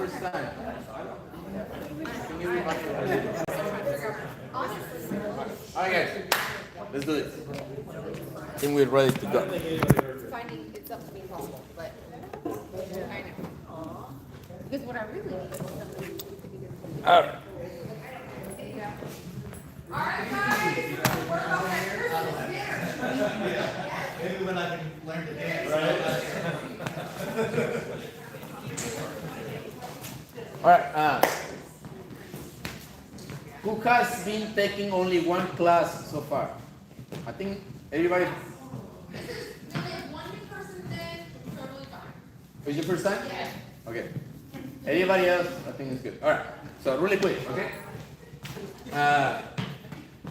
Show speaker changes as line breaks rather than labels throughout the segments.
first time. Can you read my Alright guys, let's do this. I think we're ready to go.
Finding it's up to me wrong, but I know. Because what I really need is something.
Alright.
Alright guys, we're about
Maybe when I can learn to dance. Right.
Alright, who has been taking only one class so far? I think everybody.
This is only one new person did, totally fine.
Is your first time?
Yeah.
Okay. Anybody else? I think it's good. Alright, so really quick, okay?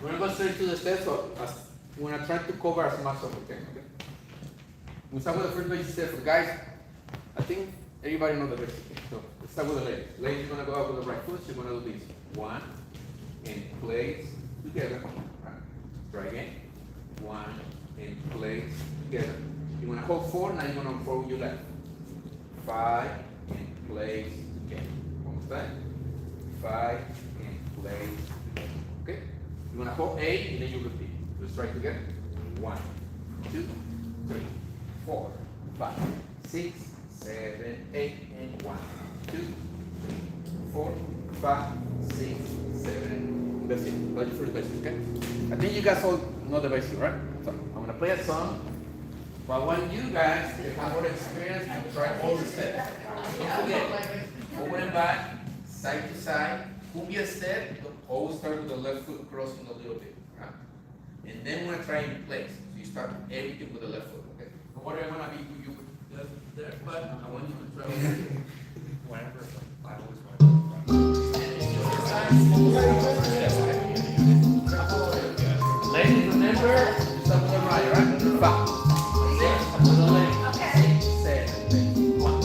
We're gonna go straight to the steps, so we're gonna try to cover as much as we can, okay? We start with the first basic step. For guys, I think everybody knows the basic. So let's start with the ladies. Ladies, you're gonna go out with the right foot. So you're gonna do this. One, and place together. Right. Try again. One, and place together. You're gonna hold 4. Now you're gonna unfold your left. 5, and place together. One more time. 5, and place together. Okay. You're gonna hold 8, and then you repeat. Let's try together. 1, 2, 3, 4, 5, 6, 7, 8, and 1, 2, 3, 4, 5, 6, 7. That's it. That's your first basic, okay? I think you guys all know the basic, right? So I'm gonna play a song. But I want you guys to have more experience and try all the steps. Don't forget, forward and back, side to side. Cumbia step, always start with the left foot crossing a little bit. Right? And then we're gonna try in place. So you start everything with the left foot, okay? But what I wanna be with you there, but I want you to try whenever I always want to. Ladies, remember, you start with the right, right? 5, 6, with the left. 6, 7, 8, 1,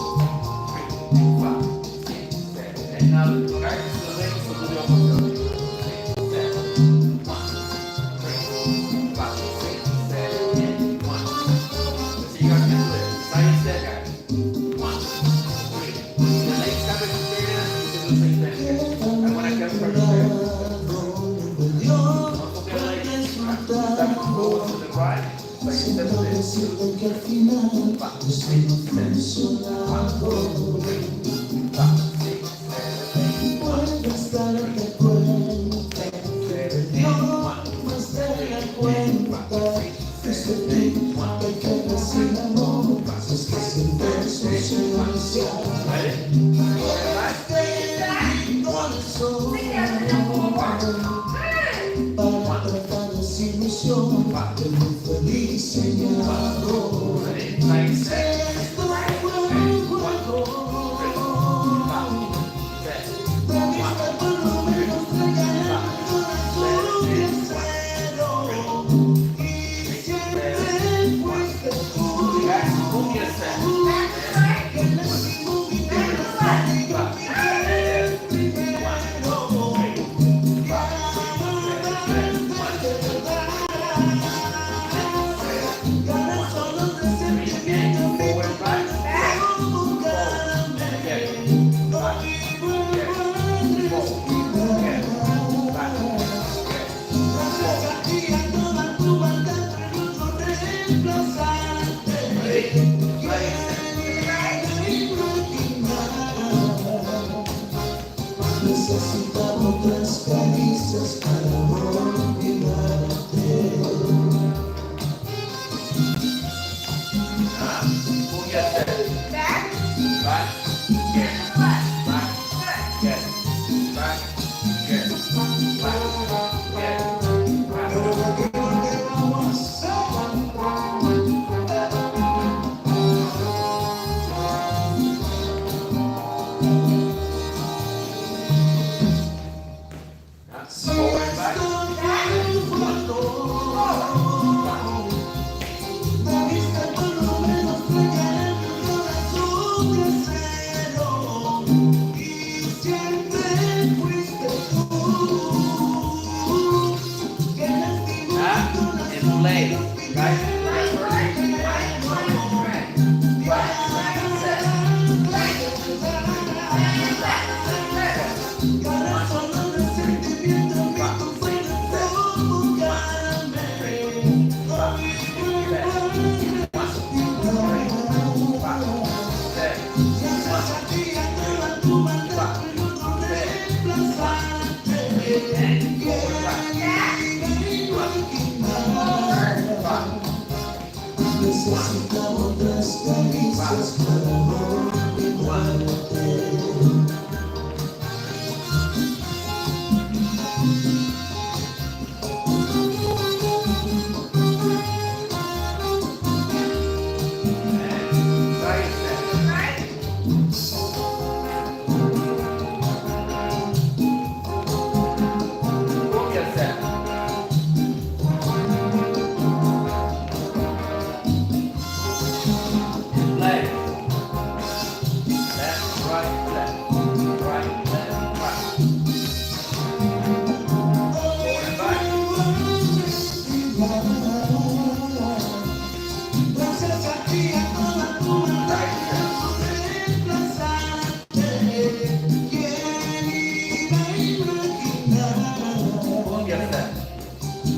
3, 5, 6, 7. And now, guys, the ladies will do the opposite. 6, 7, 1, 3, 5, 6, 7, 8, 1. Let's see you guys can do it. Side step, guys. 1, 3. The legs have experience, you can do the same thing. I want to get first step. Don't forget ladies, right? Step forward to the right. Side step to this. 2, 5, 6, 7, 1, 2, 3, 5, 6, 7, 8, 1, 2, 3, 7, 8, 1, 2, 3, 5, 6, 7, 8, 1, 2, 3, 5, 6, 7, 8, 1. Ready? Forward and back.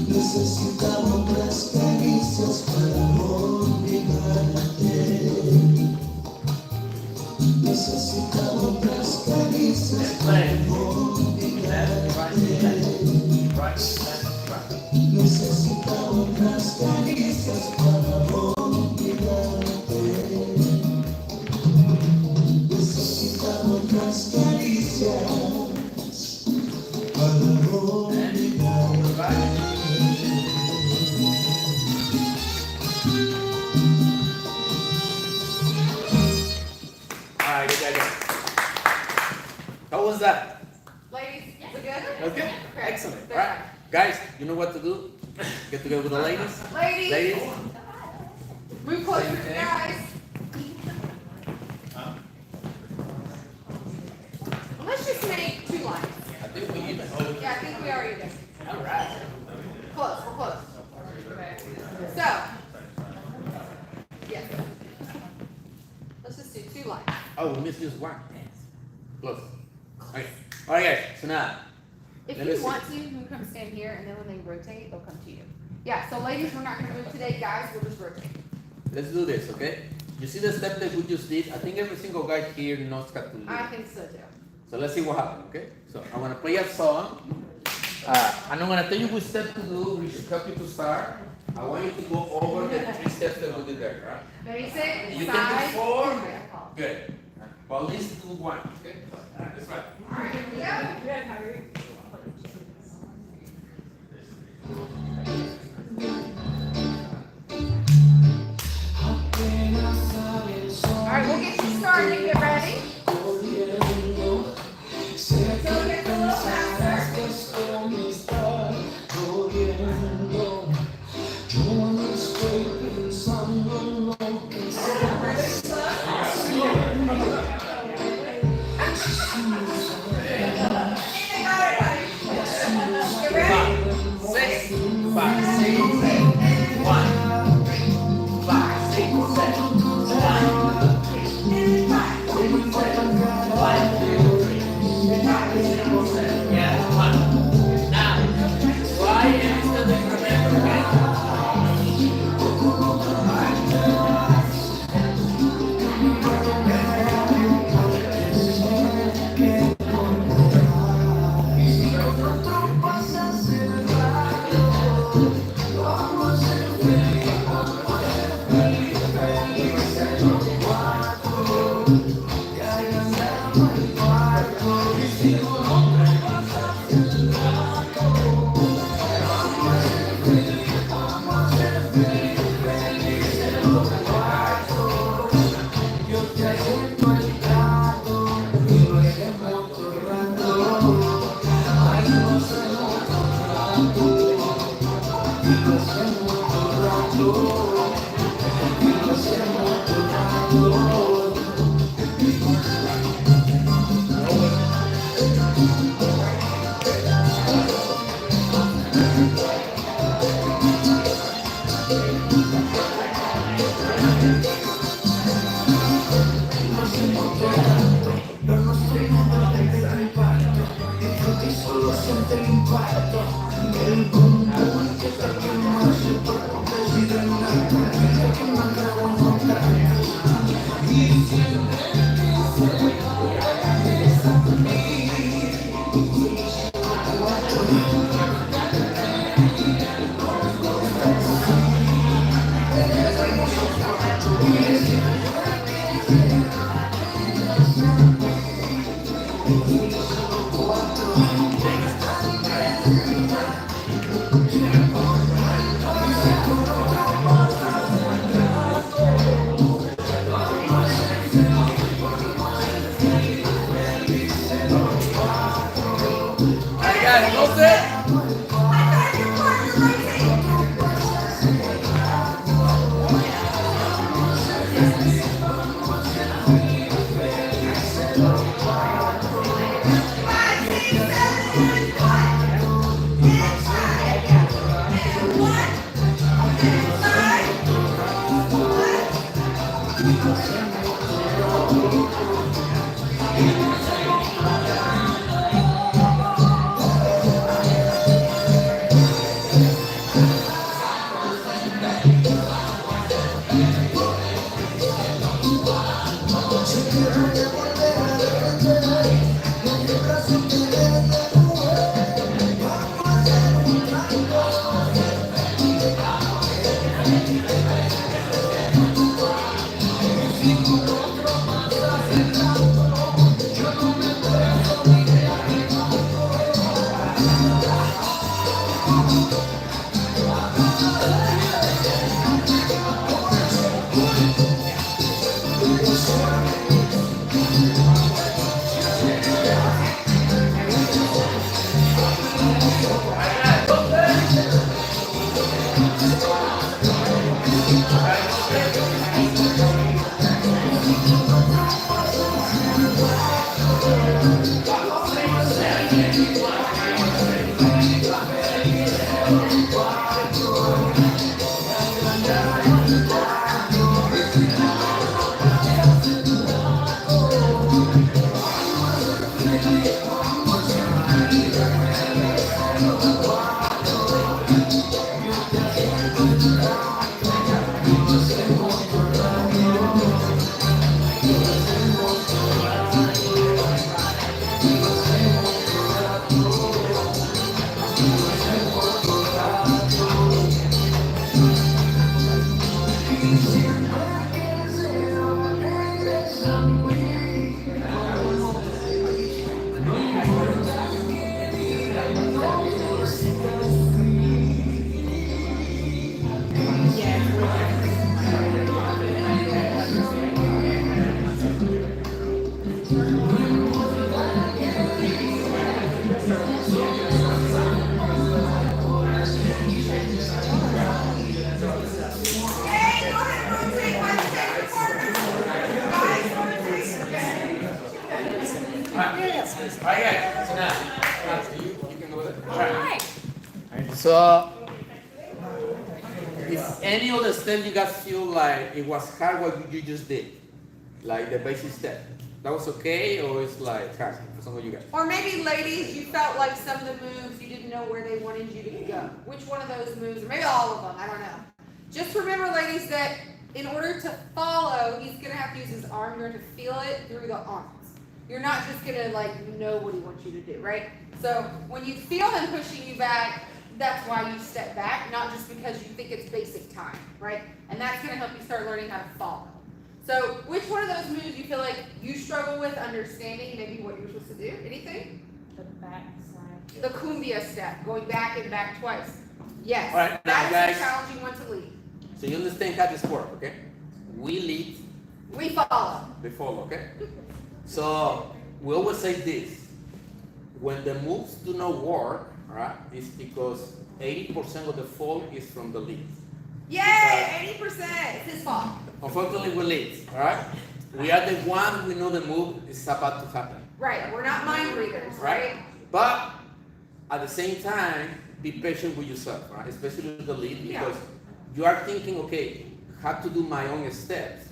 Necesitamos las caricias para olvidarte. Necesitamos las caricias para olvidarte. Necesitamos las caricias para olvidarte. Necesitamos las caricias para olvidarte. Necesitamos las caricias para olvidarte.
How was that?
Ladies, is it good?
That's good?
Okay.
Excellent.
Good.
All right. Guys, you know what to do? Get together with the ladies.
Ladies,
Ladies.
move closer to the
Same thing.
guys. Let's just make 2 lines.
I think we even.
Yeah, I think we are even.
All right.
Close, we're close. So, yes. Let's just do 2 lines.
Oh, we missed just one. Close. Okay. All right, guys. So now,
If
Let
you
me see.
want to, you can come stand here, and then when they rotate, they'll come to you. Yeah, so ladies, we're not gonna move today, guys, we'll just rotate.
let's do this, okay? You see the step that we just did? I think every single guy here knows how to do
I
it.
think so too.
So let's see what happens, okay? So I'm gonna play a song. And I'm gonna tell you which step to do, which should help you to start. I want you to go over the 3 steps that we did there, right?
Basic,
You can
side,
do 4.
and back.
Good. Well, at least do 1, okay? That's right.
Alright, here we go. Alright, we'll get you started and get ready. So it gets a little faster. Get ready?
6, 5, 6, 7, 1, 5, 6, 7, 1, 6, 7, 1, 2, 3, 5, 6, 7, yeah, 1. Now, why is the increment, okay? Alright guys, no set. Alright guys, so now, you can go with it. Alright. So, if any of the steps you guys feel like it was hard what you just did, like the basic step, that was okay, or it's like hard for some of you guys?
Or maybe ladies, you felt like some of the moves, you didn't know where they wanted you to go. Which one of those moves, or maybe all of them, I don't know. Just remember, ladies, that in order to follow, he's gonna have to use his arm, you're gonna feel it through the arms. You're not just gonna like know what he wants you to do, right? So when you feel him pushing you back, that's why you step back, not just because you think it's basic time, right? And that's gonna help you start learning how to follow. So which one of those moves you feel like you struggle with understanding maybe what you're supposed to do? Anything?
The back side.
The cumbia step, going back and back twice. Yes,
All right, now,
that's
guys.
a challenging one to lead.
So you understand how this works, okay? We lead,
We follow.
they follow, okay? So we always say this: when the moves do not work, right, it's because 80% of the fault is from the lead.
Yay, 80%, it's his fault.
Unfortunately, we lead, all right? We are the one we know the move is about to happen,
Right, we're not mind readers, right?
But at the same time, be patient with yourself, right? Especially with the lead, because you are thinking, okay, how to do my own steps.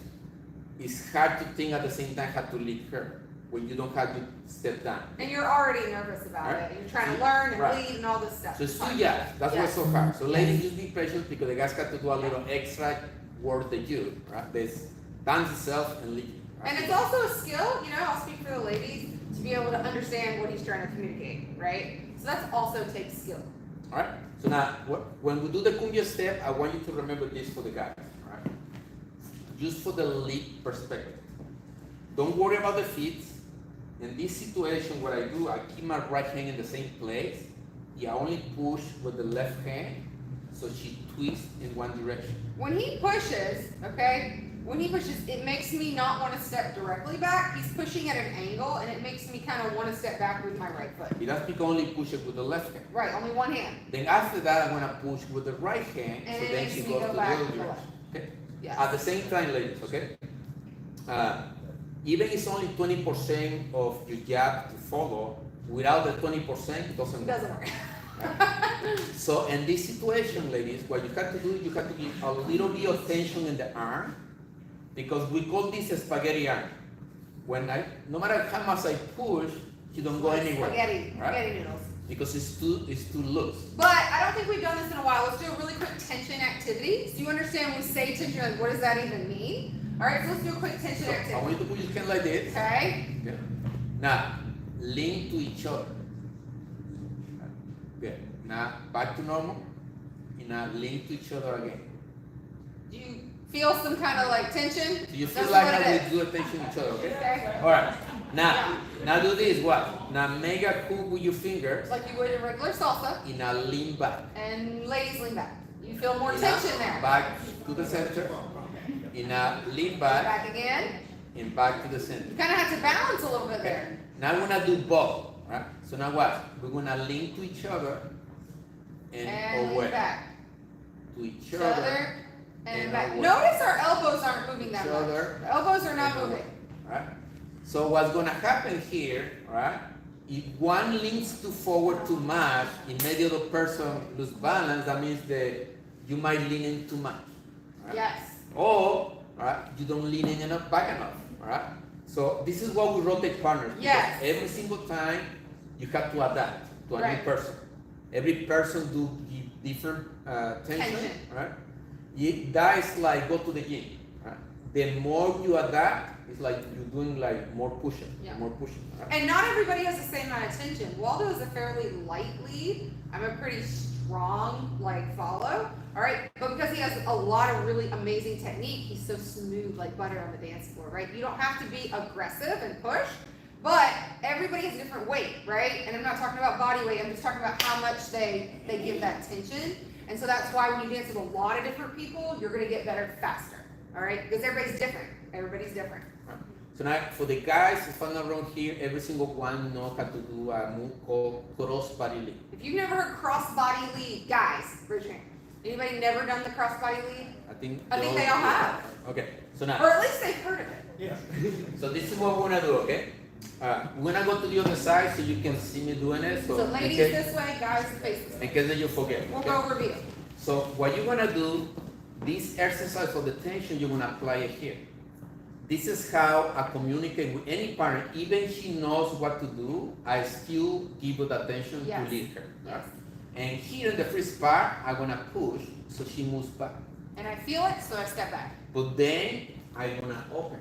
It's hard to think at the same time how to lead her when you don't have to step down.
And you're already nervous about
Right.
it. You're trying to learn and
Right.
lead and all this stuff.
So it's
Fine.
two yes, that's why it's so hard. So
Yes.
ladies, just be patient because the guys got to do a little extra work than you, right? There's dance itself and lead. Right?
And it's also a skill, you know, I'll speak for the ladies, to be able to understand what he's trying to communicate, right? So that's also takes skill.
Alright? So now, when we do the cumbia step, I want you to remember this for the guys. Alright? Just for the lead perspective. Don't worry about the feet. In this situation, what I do, I keep my right hand in the same place. I only push with the left hand, so she twists in one direction.
When he pushes, okay, it makes me not want to step directly back. He's pushing at an angle, and it makes me kind of want to step back with my right foot.
That's because only push it with the left hand.
Right, only one hand.
Then after that, I'm gonna push with the right hand,
And
so
it
then
makes
she
me
goes
go
to the
back
other
to the
direction.
left.
Okay?
Yes.
At the same time, ladies, okay? Even it's only 20% of your jab to follow, without the 20%, it doesn't
It
work.
doesn't work.
So in this situation, ladies, what you have to do, you have to give a little bit of tension in the arm, because we call this a spaghetti arm. No matter how much I push, you don't go anywhere.
Spaghetti noodles.
Because it's too loose.
But I don't think we've done this in a while. Let's do a really quick tension activity. So you understand when we say tension, like what does that even mean? All right, so let's do a quick tension
So I
activity.
want you to put your hand like this.
Okay?
Okay. Now, lean to each other. Good. Now, back to normal. And now, lean to each other again.
Do you feel some kind of like tension?
Do you feel
That's
like
what
how
it
we do attention to each other, okay?
Okay?
Alright. Now do this, what? Now make a hook with your fingers.
Like you would in regular salsa.
And now lean back.
And ladies lean back. You feel more
And now
tension there.
back to the center. And now lean back.
Back again.
And back to the center.
You kind of have to balance a little bit there.
Now we're gonna do both, right? So now what? We're gonna lean to each other and away.
lean back.
To each
Each
other.
other and
and
back.
away.
Notice our elbows aren't moving that
Each
much.
other
The elbows are not
and away.
moving.
Right? So what's gonna happen here, right? If one leans too forward too much, and the other person lose balance, that means that you might lean in too much. Right?
Yes.
Or right, you don't lean in enough back enough. Right? So this is what we rotate partners. because
Yes.
Every single time you have to adapt to a
Right.
new person. Every person do different tension.
Tension.
Right? That is like go to the gym. Right? The more you adapt, it's like you're doing like more pushing,
Yeah.
more pushing. Right?
And not everybody has the same amount of tension. Waldo is a fairly light lead. I'm a pretty strong like follow. All right, but because he has a lot of really amazing technique, he's so smooth like butter on the dance floor, right? You don't have to be aggressive and push, but everybody has a different weight, right? And I'm not talking about body weight. I'm just talking about how much they give that tension. And so that's why when you dance with a lot of different people, you're gonna get better faster. All right, because everybody's different. Everybody's different.
So now for the guys, if I'm not wrong here, every single one knows how to do a move called crossbody lead.
If you've never heard crossbody lead, guys, raise your hand. Anybody never done the crossbody lead?
I think
they all have.
Okay, so
Or
now,
at least they've heard of it.
Yeah.
so this is what we're gonna do, okay? We're gonna go to the other side so you can see me doing it.
So
in
ladies
case-
this way, guys face this way.
in case that you forget.
We'll
okay?
go review.
So what you're gonna do, this exercise for the tension, you're gonna apply it here. This is how I communicate with any partner. Even she knows what to do, I still give her the attention
Yes.
to lead her.
Yes.
Right? And here in the free spot, I'm gonna push so she moves back.
And I feel it, so I step back.
But then I'm gonna open.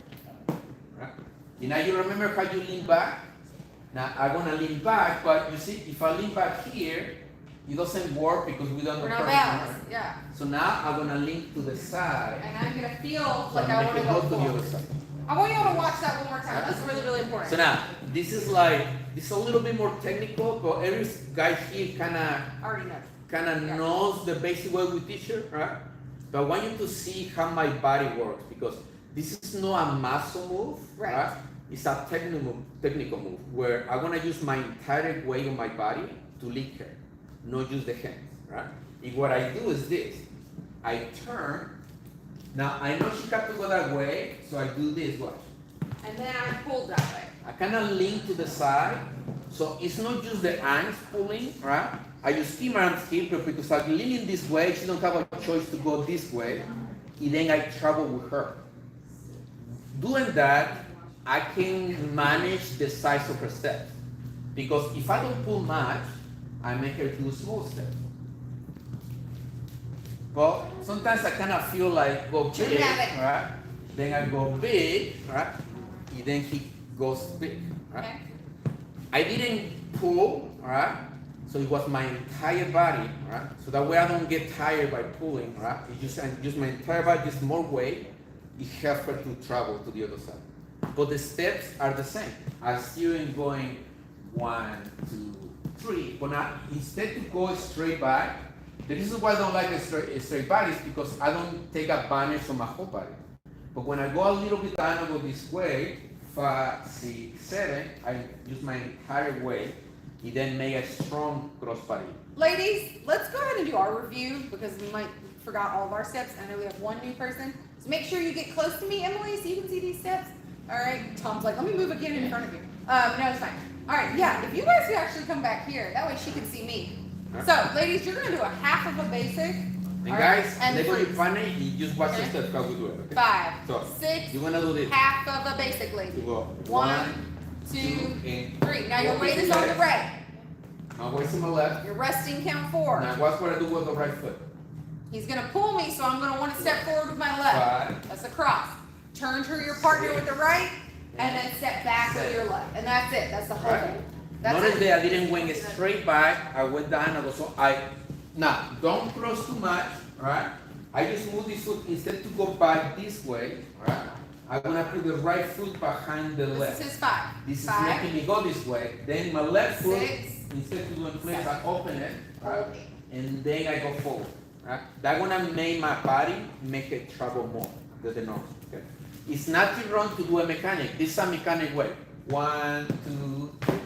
Right? And now you remember how you lean back? Now I'm gonna lean back, but you see, if I lean back here, it doesn't work because we don't
We're
know
not
perfect
balanced,
arm.
yeah.
So now I'm gonna lean to the side.
And I'm gonna feel
So
like
I'm
I
gonna
wanna
make it
go
to the other
forward.
side.
I want you all to watch that one more time. That's really, really important.
So now, this is a little bit more technical, but every guy here
I already know. Yeah.
knows the basic way we teach her, right? But I want you to see how my body works, because this is not a muscle move,
Right.
It's a technical move where I'm gonna use my entire weight on my body to lead her, not use the hands, right? And what I do is this, I turn. Now I know she has to go that way, so I do this, watch.
And then I pulled that way.
I kind of lean to the side, so it's not just the arms pulling, right? I just keep my arms here because I'm leaning this way, she don't have a choice to go this way, and then I travel with her. Doing that, I can manage the size of her steps, because if I don't pull much, I make her do small steps. But sometimes I kind of feel like go big,
You have it.
right? Then I go big, right? And then he goes big, right?
Okay?
I didn't pull, alright? So it was my entire body, right? So that way I don't get tired by pulling, right? I use my entire body, just more weight. It helps her to travel to the other side. But the steps are the same. I still am going 1, 2, 3. But now, instead to go straight back, the reason why I don't like a straight back is because I don't take advantage of my whole body. But when I go a little bit down, I go this way, 5, 6, 7, I use my entire weight. You then make a strong crossbody.
Ladies, let's go ahead and do our review because we might forgot all of our steps. I know we have one new person. So make sure you get close to me, Emily, so you can see these steps. All right. Tom's like, let me move again in front of you. No, it's fine. All right. Yeah. If you guys could actually come back here, that way she can see me. So, ladies, you're gonna do a half of a basic.
And
right,
guys,
and
never
freeze.
be funny. You just watch the steps how we do it. Okay?
5,
So
6.
you're gonna do this.
Half of a basic, lady.
You go
1, 2,
and
3. Now your
go
weight
to
is
the
on the
left.
right.
Now weight to my left.
You're resting, count 4.
Now watch what I do with the right foot.
He's gonna pull me, so I'm gonna want to step forward with my left.
5.
That's a cross. Turn to your partner with the right, and then step back with your left. And that's it. That's the whole
Right.
thing. That's
Notice
it.
that I didn't went straight back. I went down. I go so now don't cross too much. Right. I just move this foot instead to go back this way. Right. I'm gonna put the right foot behind the
This
left.
is his 5.
This is
5,
making me go this way. Then my left foot,
6,
instead of doing flips, I open it, right?
hold it.
And then I go forward. Right? That's gonna make my body make it travel more than the nose. Okay? It's not wrong to do a mechanic. This is a mechanic way. 1, 2, 3,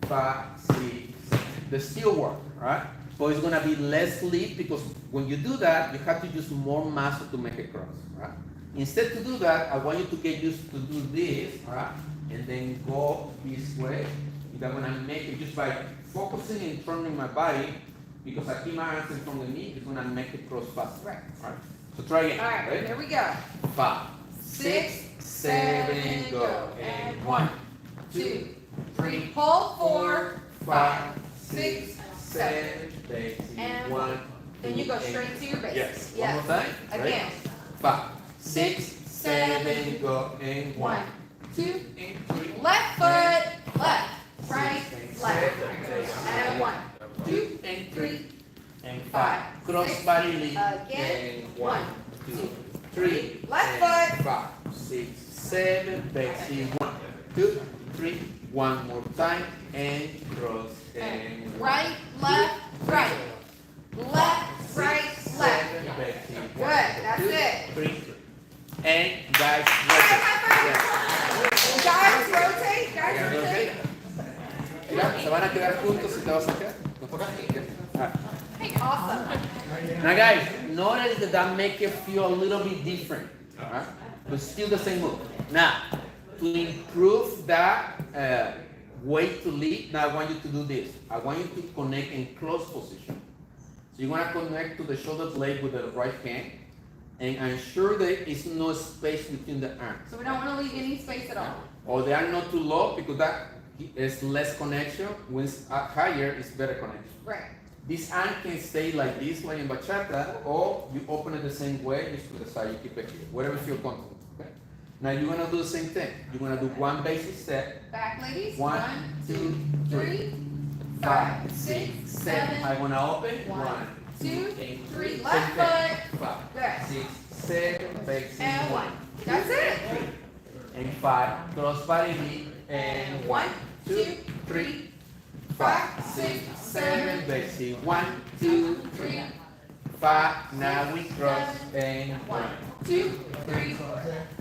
5, 6. The still work, right? But it's gonna be less lift because when you do that, you have to use more muscle to make it cross, right? Instead to do that, I want you to get used to do this, right? And then go this way. You're gonna make it just by focusing and turning my body, because I keep my hands in front of me, it's gonna make it cross faster.
Right.
Right? So try again.
All right,
Ready?
here we go.
5,
6,
6, 7, go. And 1, 2, 3,
pull 4, 5,
6, 7, 8,
and
1.
Then you go straight to your base.
Yes.
Yes.
One more time. Ready?
Again.
5, 6, 7, go. And 1,
1, 2,
and 3.
left foot, left, right, left. And 1, 2,
and
3,
and 5.
5,
Crossbody lead.
Again.
And 1, 2, 3.
Left
and
foot.
5, 6, 7, basic. 1, 2, 3. One more time. And cross. And
right, left, right. Left, right, left. Good, that's it.
3. And guys,
Guys, rotate, guys,
rotate.
rotate.
Mira, se van a quedar juntos y te vas a quedar.
Hey, awesome.
Now guys, notice that that make it feel a little bit different, alright? But still the same move. Now, to improve that way to lead, now I want you to do this. I want you to connect in close position. So you're gonna connect to the shoulder blade with the right hand and ensure there is no space between the arms.
So we don't want to leave any space at all.
Or they are not too low because that is less connection. When it's higher, it's better connection.
Right.
This arm can stay like this like in bachata, or you open it the same way, just to the side, you keep it here, whatever you feel comfortable. Okay? Now you're gonna do the same thing. You're gonna do one basic step.
Back, ladies.
1, 2, 3, 5, 6, 7. I wanna open. 1, 2, 3.
Left foot.
5,
Good.
6, 7, basic.
And 1. That's it.
And 5. Crossbody lead. And 1, 2, 3, 5, 6, 7, basic. 1, 2, 3, 5. Now we cross. And 1, 2, 3,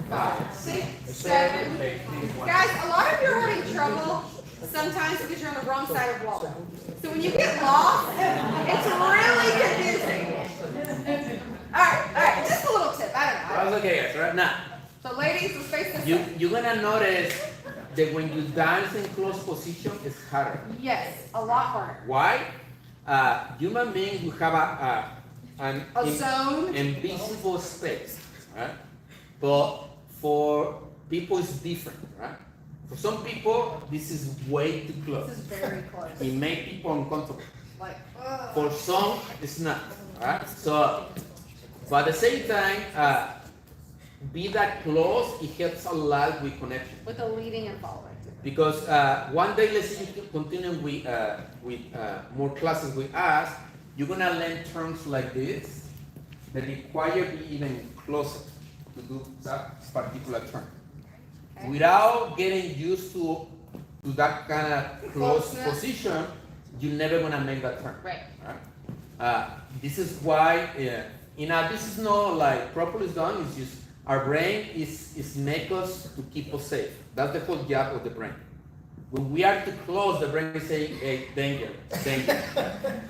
5, 6, 7, basic. 1.
Guys, a lot of you are having trouble sometimes because you're on the wrong side of Waldo. So when you get lost, it's really confusing. All right, just a little tip. I don't know.
That's okay, guys. Right now,
So ladies, let's face this.
you're gonna notice that when you dance in close position, it's harder.
Yes, a lot harder.
Why? Human beings will have an
Zone.
invisible space, right? But for people, it's different, right? For some people, this is way too close.
This is very close.
It makes people uncomfortable.
Like,
For some, it's not, right? So, but at the same time, be that close, it helps a lot with connection.
with the leading and following.
Because one day, let's say you continue with more classes with us, you're gonna learn terms like this that require you even closer to do that particular term.
Okay.
Without getting used to that kind of close
Closeness.
position, you're never gonna make that turn.
Right.
Right? This is why, this is not like properly done. It's just our brain is make us to keep us safe. That's the whole job of the brain. When we are too close, the brain is saying, "Hey, danger, danger."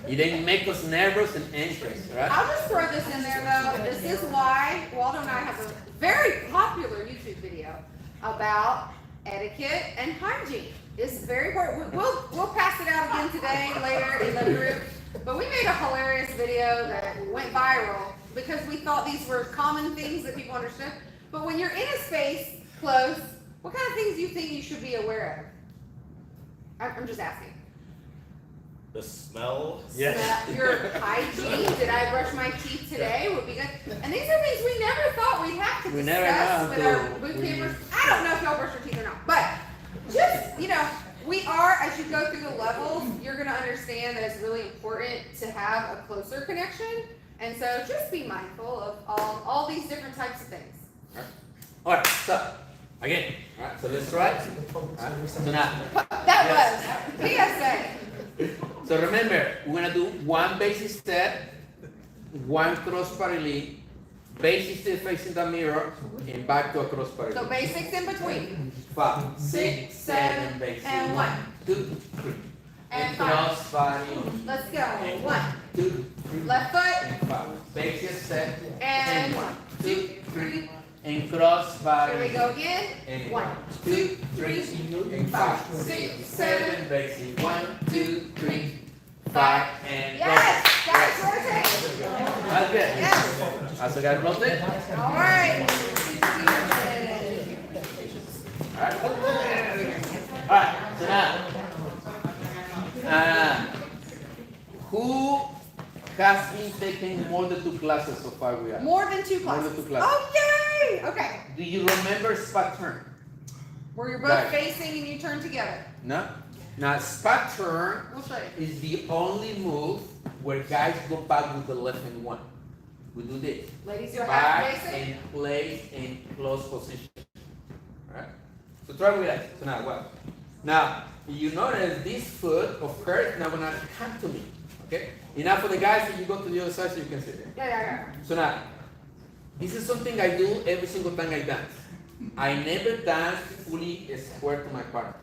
It then make us nervous and anxious, right?
I'll just throw this in there though. This is why Waldo and I have a very popular YouTube video about etiquette and hygiene. It's very important. We'll pass it out again today, later in the group. But we made a hilarious video that went viral because we thought these were common things that people understood. But when you're in a space close, what kind of things do you think you should be aware of? I'm just asking.
The smell.
Your hygiene. Did I brush my teeth today? Would be good. And these are things we never thought we'd have to
We
discuss
never know
with our
until
boot
we-
campers. I don't know if y'all brush your teeth or not, but just, we are, as you go through the levels, you're gonna understand that it's really important to have a closer connection. And so just be mindful of all these different types of things.
All right, so again, all right, so let's try. All right, so now,
That was PSA.
so remember, we're gonna do one basic step, one crossbody lead, basic step facing the mirror, and back to a crossbody
So
lead.
basics in between.
5, 6, 7 basic.
and
1,
1.
2, 3.
And
crossbody.
Let's go. 1.
2, 3.
Left foot.
And 5. Basic step.
And
1,
1,
2,
2,
3.
3.
And crossbody.
Here we go again.
And
1, 2, 3,
and 5, 6, 7 basic. 1, 2, 3, 5, and
Yes,
go.
guys, rotate.
That's good.
Yes.
Also got rotate.
All right.
Alright, so now, who has been taking more than 2 classes so far we are?
More than 2
More
classes.
than 2 classes.
Oh, yay! Okay.
Do you remember spot turn?
Where you're both
Right.
facing and you turn together.
No? Now, spot turn
We'll show you.
is the only move where guys go back with the left hand one. We do this.
Ladies, do a half
Back
facing.
and place in close position. Alright? So try with that. So now what? Now, you notice this foot of hers now gonna come to me. Okay? Enough for the guys that you go to the other side so you can sit there.
Yeah.
So now, this is something I do every single time I dance. I never dance fully square to my partner.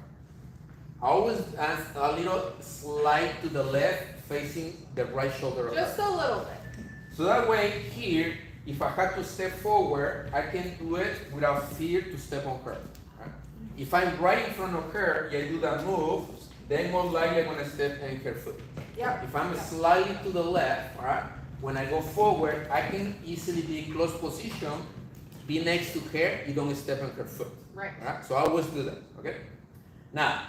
I always dance a little slide to the left facing the right shoulder of
Just
her.
a little bit.
So that way here, if I have to step forward, I can do it without fear to step on her. Right? If I'm right in front of her, I do that move, then more likely I'm gonna step in her foot.
Yep.
If I'm slightly to the left, all right, when I go forward, I can easily be in close position, be next to her, you don't step on her foot.
Right.
All right? So I always do that, okay? Now,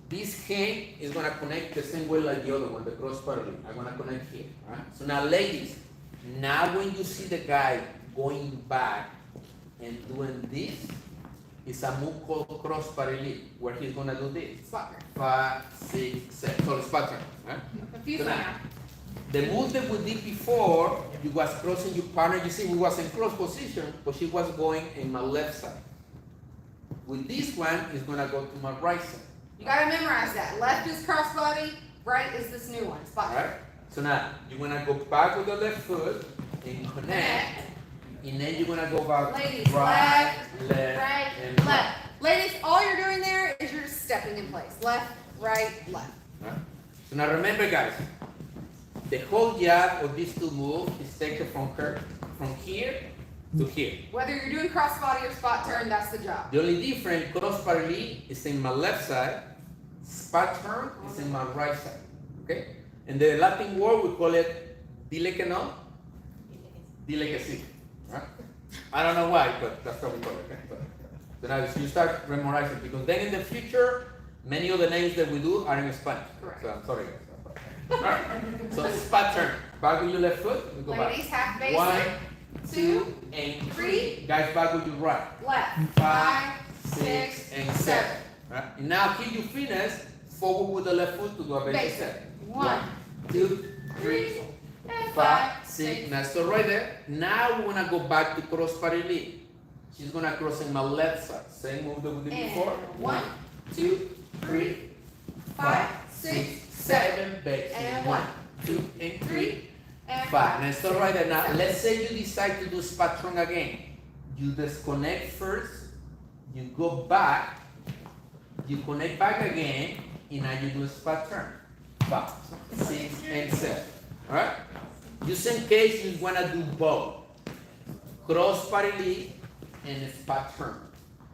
this hand is gonna connect the same way like the other one, the crossbody. I'm gonna connect here, all right? So now ladies, now when you see the guy going back and doing this, it's a move called crossbody lead, where he's gonna do this.
Spot turn.
5, 6, 7. So it's pattern, right?
Confusing
So now,
now.
the move that we did before, you was crossing your partner, you see we was in close position, but she was going in my left side. With this one, it's gonna go to my right side,
You gotta memorize that. Left is crossbody, right is this new one. Spot turn.
alright? So now, you're gonna go back with the left foot and connect, and then you're gonna go back
Ladies,
right,
left,
left,
right,
and
left. Ladies, all you're doing there is you're just stepping in place. Left, right, left.
Right? So now remember guys, the whole job of these 2 moves is taken from here to here.
Whether you're doing crossbody or spot turn, that's the job.
The only difference, crossbody lead is in my left side, spot turn is in my right side. Okay? In the Latin word, we call it dile que no, dile que sí. Right? I don't know why, but that's what we call it. Okay? So now you start memorizing, because then in the future, many of the names that we do are in Spanish.
Correct.
So I'm sorry guys. Alright. So spot turn. Back with your left foot, we go back.
Ladies, half basic.
1,
2,
2, and
3.
Guys, back with your right.
Left.
5, 6, and 7. Right? And now here you finish forward with the left foot to do a basic step.
1,
2, 3,
and
5, 6. Now stop right there. Now we wanna go back to crossbody lead. She's gonna cross in my left side. Same move that we did
And
before.
1,
2, 3,
5,
6,
6,
7, basic.
and
1,
1,
2, and 3,
and
5. Now stop right there. Now
7.
let's say you decide to do spot turn again. You disconnect first. You go back. You connect back again, and now you do a spot turn. 5, 6, and 7. Alright? Just in case you wanna do both. Crossbody lead and spot turn.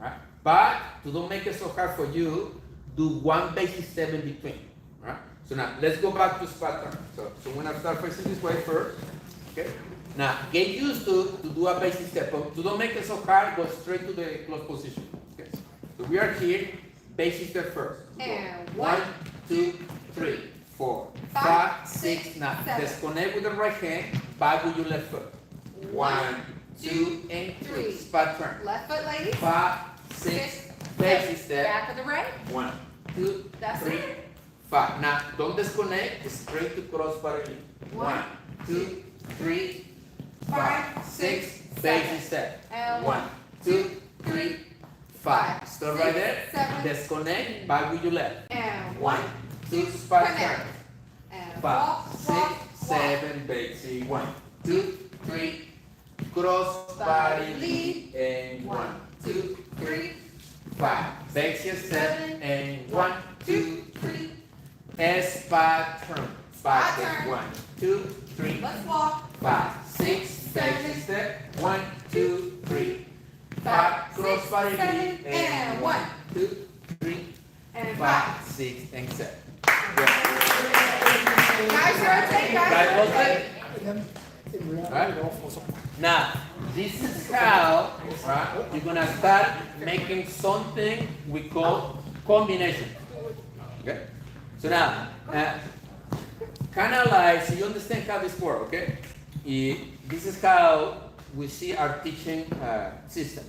Alright? But to don't make it so hard for you, do one basic step in between. Alright? So now let's go back to spot turn. So we're gonna start facing this way first. Okay? Now get used to do a basic step. But to don't make it so hard, go straight to the close position. Okay? So we are here. Basic step first.
And
1, 2, 3, 4, 5, 6. Now
7.
disconnect with the right hand, back with your left foot. 1, 2, and 3. Spot turn.
Left foot, ladies.
5, 6, basic step.
Back of the right.
1, 2,
That's
3,
it.
5. Now don't disconnect, straight to crossbody. 1, 2, 3, 5, 6, basic step.
And
1, 2, 3, 5. Stop right there.
7.
Disconnect, back with your left.
And
1, 2, spot turn.
Connect. And
5,
walk,
6,
walk,
7, basic. 1, 2, 3, cross body lead, and 1, 2, 3, 5. Basic step, and 1, 2, 3, spot turn.
Spot
Spot turn.
turn.
1, 2, 3,
Let's walk.
5, 6, basic step. 1, 2, 3, 5, cross body lead, and 1, 2, 3,
And
5, 6, and 7.
Guys, rotate, guys.
Right, rotate. Right? Now, this is how you're gonna start making something we call combination. Okay? So now, kind of like, so you understand how this works, okay? This is how we see our teaching system.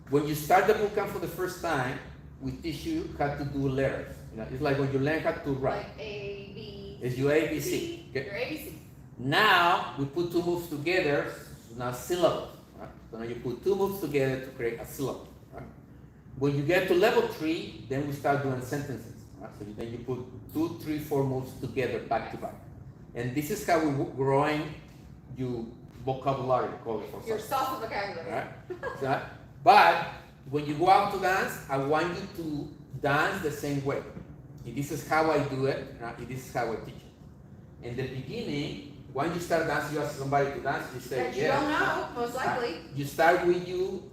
When you start the bootcamp for the first time, we teach you how to do letters. You know, it's like when you learn how to write.
Like A, B.
It's your ABC. Okay?
Your ABC.
Now we put two moves together, so now syllables. Right? So now you put two moves together to create a syllable. Right? When you get to level 3, then we start doing sentences. Right? So then you put 2, 3, 4 moves together back to back. And this is how we're growing your vocabulary, call it for
Your
something.
salsa vocabulary.
Right? So, but when you go out to dance, I want you to dance the same way. And this is how I do it, right? And this is how I teach it. In the beginning, when you start dancing, you ask somebody to dance, you say,
That you
yeah.
don't know, most likely.
You start with you,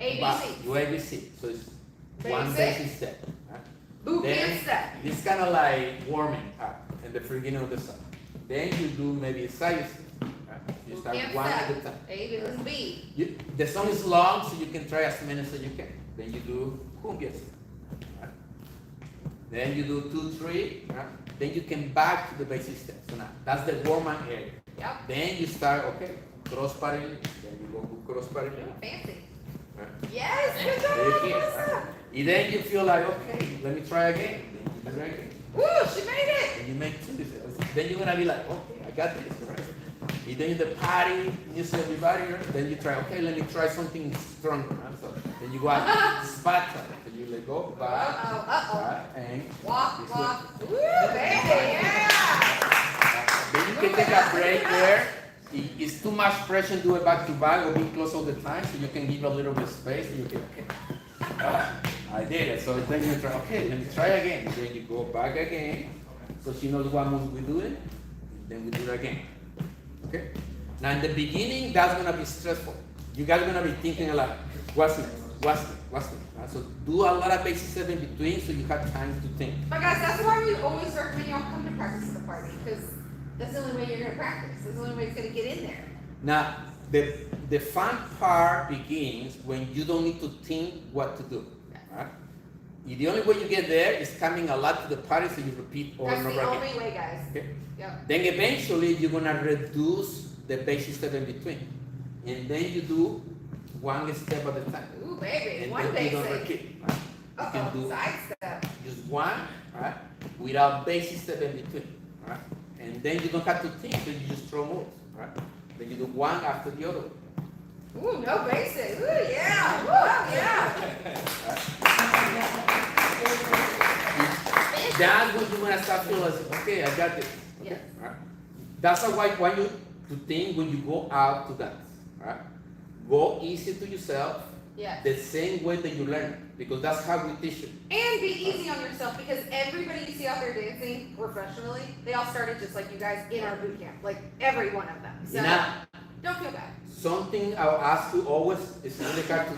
ABC.
your ABC. So it's one
Basic.
basic step. Right?
Boot
Then
camp step.
this kind of like warming up in the beginning of the song. Then you do maybe a side step. Right? You
Boot
start
camp
one at a
step.
time.
A, B, and B.
The song is long, so you can try as many as you can. Then you do cumbia step. Right? Then you do 2, 3. Right? Then you can back to the basic step. So now that's the warm-up area.
Yep.
Then you start, okay, cross body. Then you go to cross body.
Fancy.
Right?
Yes, good
There
job,
you go.
Melissa.
And then you feel like, okay, let me try again. Then you do it again.
Woo, she made it.
And you make 2. Then you're gonna be like, okay, I got this, right? And then the party, you see everybody, right? Then you try, okay, let me try something stronger. Right? So then you go out, spot time. So you let go, back,
Uh-oh.
right, and
Walk,
this
walk. Woo, baby, yeah.
then you can take a break there. It's too much pressure to do it back to back or be close all the time, so you can give a little bit of space and you can, okay. I did it. So then you try, okay, let me try again. Then you go back again. So she knows what move we're doing. Then we do it again. Okay? Now in the beginning, that's gonna be stressful. You guys are gonna be thinking a lot. What's next? What's next? What's next? Right? So do a lot of basic stuff in between so you have time to think.
But guys, that's why we always recommend y'all come to practice at the party, because that's the only way you're gonna practice. That's the only way it's gonna get in there.
Now, the fun part begins when you don't need to think what to do. Right? The only way you get there is coming a lot to the party, so you repeat over
That's
and
the
over again.
only way, guys.
Okay?
Yep.
Then eventually you're gonna reduce the basic step in between. And then you do one step at a time.
Ooh, Ooh, baby,
And
one
then you don't
basic.
repeat. Right? You can
Uh-oh,
do
side step.
just one, right? Without basic step in between, right? And then you don't have to think, so you just throw moves, right? Then you do one after the other.
Ooh, no basic. Ooh, yeah. Ooh, yeah.
That's when you're gonna start feeling like, okay, I got this. Okay?
Yes.
Right? That's why I want you to think when you go out to dance, right? Go easy to yourself,
Yes.
the same way that you learn it, because that's how we teach it.
And be easy on yourself because everybody you see out there dancing professionally, they all started just like you guys in our boot camp. Like every one of them. So
Now,
don't feel bad.
something I'll ask you always, it's really hard to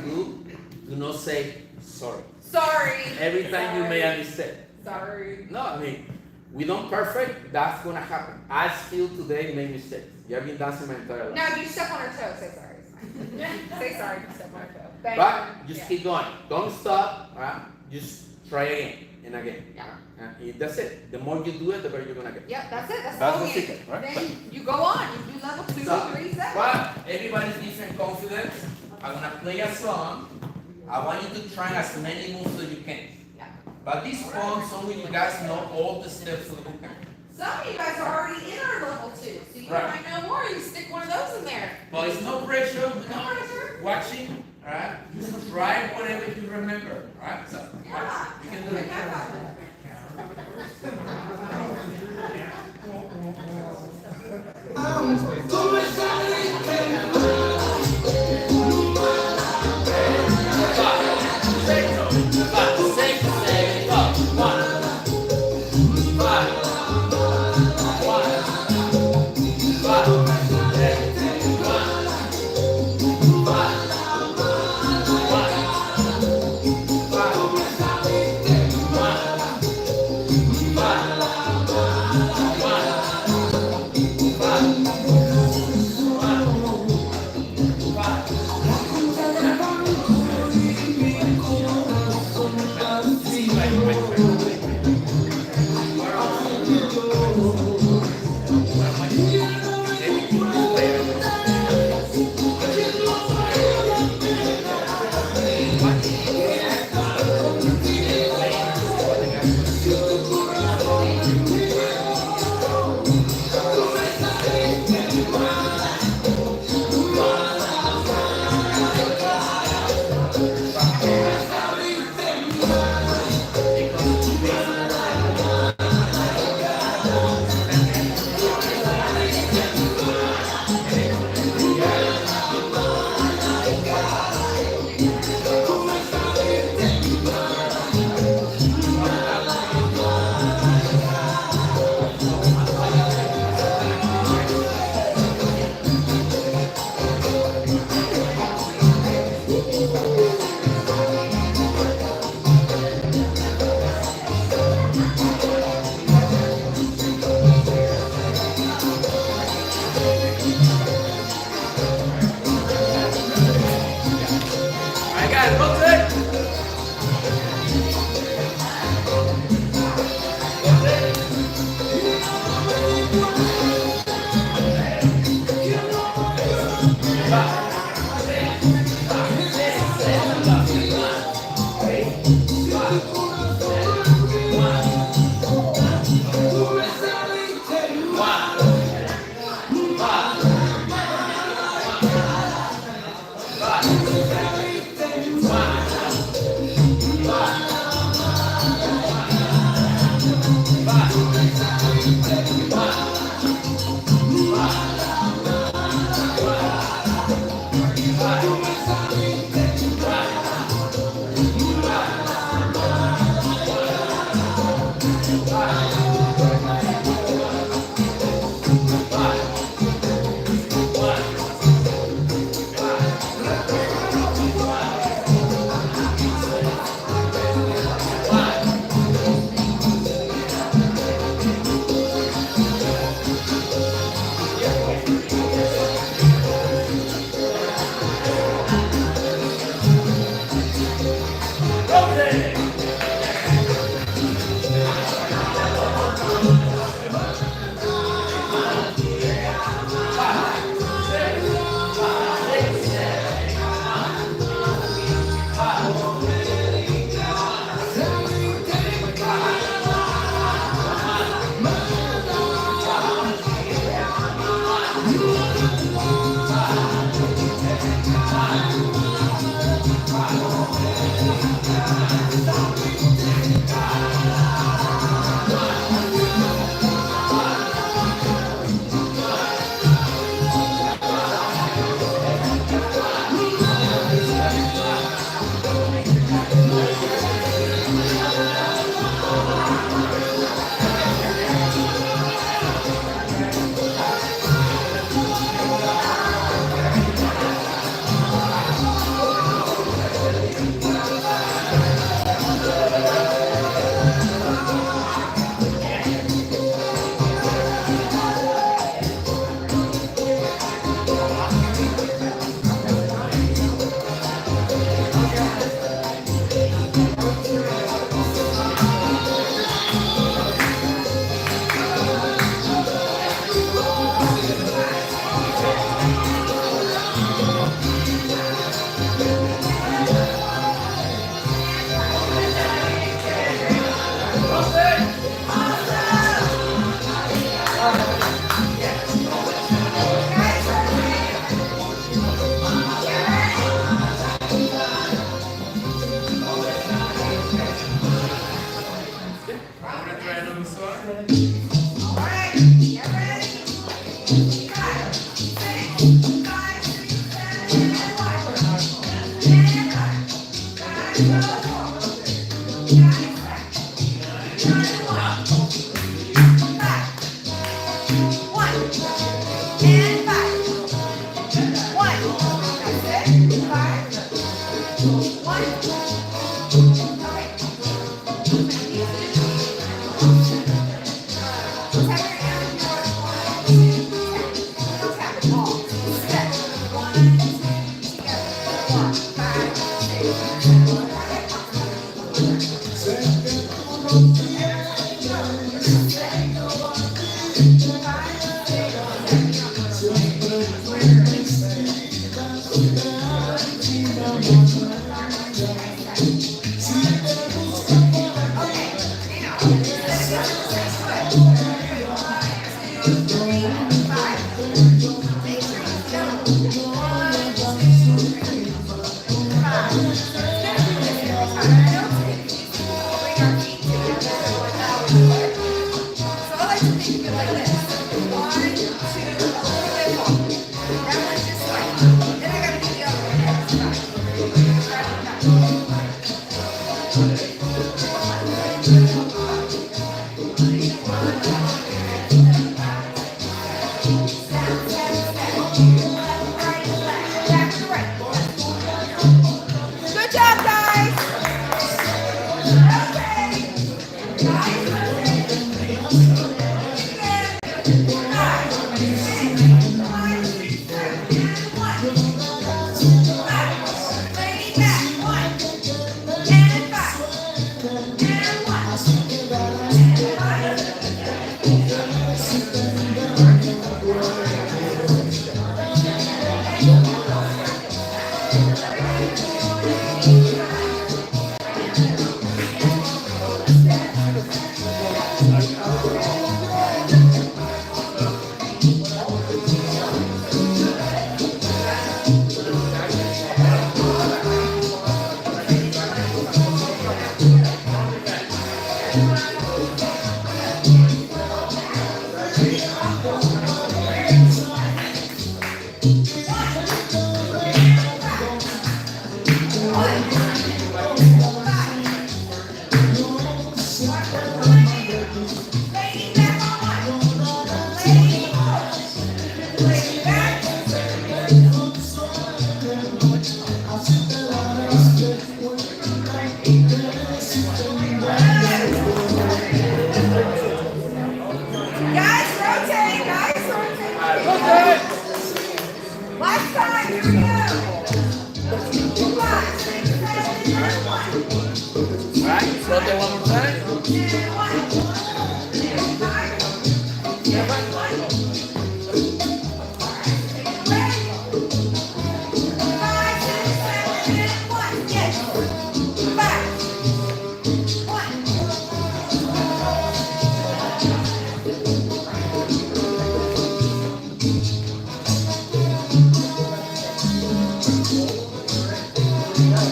do not say sorry.
Sorry.
Every time you make a mistake.
Sorry.
No, I mean, we don't perfect, that's gonna happen. I still today make mistakes. You have been dancing my entire life.
No, you step on her toe. Say sorry. It's fine. Say sorry. You step on her toe. Bang.
But just
Yeah.
keep going. Don't stop. Right? Just try again and again.
Yeah.
That's it. The more you do it, the better you're gonna get.
Yep, that's it. That's
That's
all
the
we
secret,
need.
right?
Then you go on. You do level 2,
So,
3, 7.
but everybody's different confidence. I'm gonna play a song. I want you to try as many moves as you can.
Yeah.
But this song, some of you guys know all the steps of the book.
Some of you guys are already in our level 2, so you
Right.
might know more. You stick one of those in there.
But it's no pressure.
No
No
pressure.
watching. Right? Just try whatever you remember. Right? So,
Yeah.
you can do it.
Good job, guys. Guys, rotate. Last time, here we go. 5, 6, 7, and 1.
Alright, rotate one more time.
And 1. And 5. And 1. Ready? 5, 6, 7, and 1. Yes. 5. 1.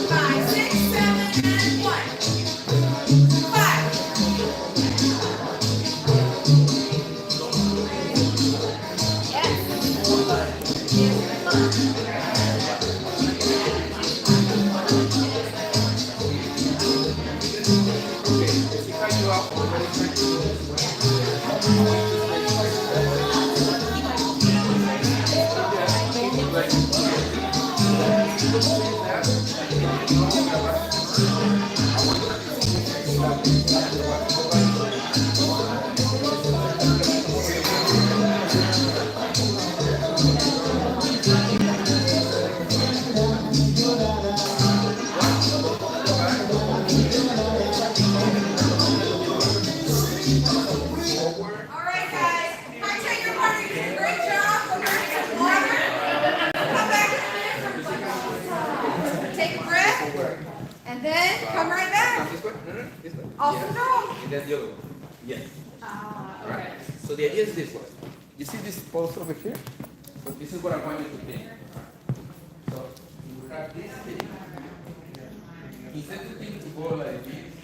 Five, 6, 7, and 1. 5. All right, guys. I take your part. You did a great job. We're going to get some water. Come back in a minute. Take a breath. And then come right back.
This way? No, this way.
Awesome job.
And then the other one. Yes.
Okay.
Right. So the idea is this one. You see this post over here? So this is what I want you to think. So you have this thing. Instead of thinking to go like this,